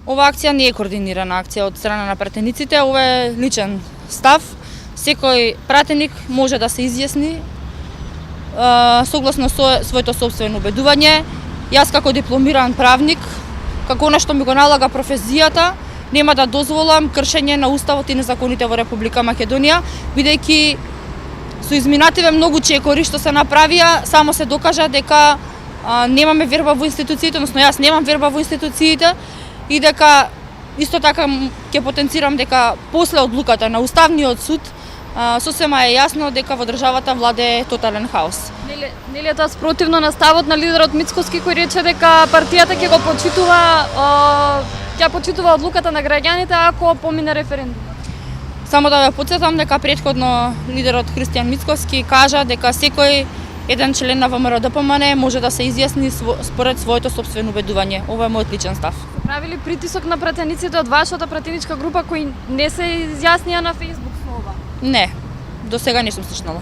Ова акција не е координирана акција од страна на пратениците, ова е личен став. Секој пратеник може да се изјасни согласно своето собствено убедување. Јас како дипломиран правник, како она што ми го налага професијата, нема да дозволам кршење на уставот и на законите во Република Македонија, бидејќи со изминативе многу чекори што се направија, само се докажа дека немаме верба во институциите, односно јас немам верба во институциите и дека исто така ќе потенцирам дека после одлуката на Уставниот суд сосема е јасно дека во државата владее тотален хаос. Нели е тоа спротивно на ставот на лидерот Мицкоски кој рече дека партијата ќе го почитува одлуката на граѓаните ако помине референдум? Само да ве потсетам дека претходно лидерот Христијан Мицкоски кажа дека секој еден член на ВМРО-ДПМН може да се изјасни според своето собствено убедување. Ова е мојот личен став. Правили притисок на пратениците од вашата пратеничка група кои не се изјаснија на Facebook со ова? Не, до сега не сум слушнала.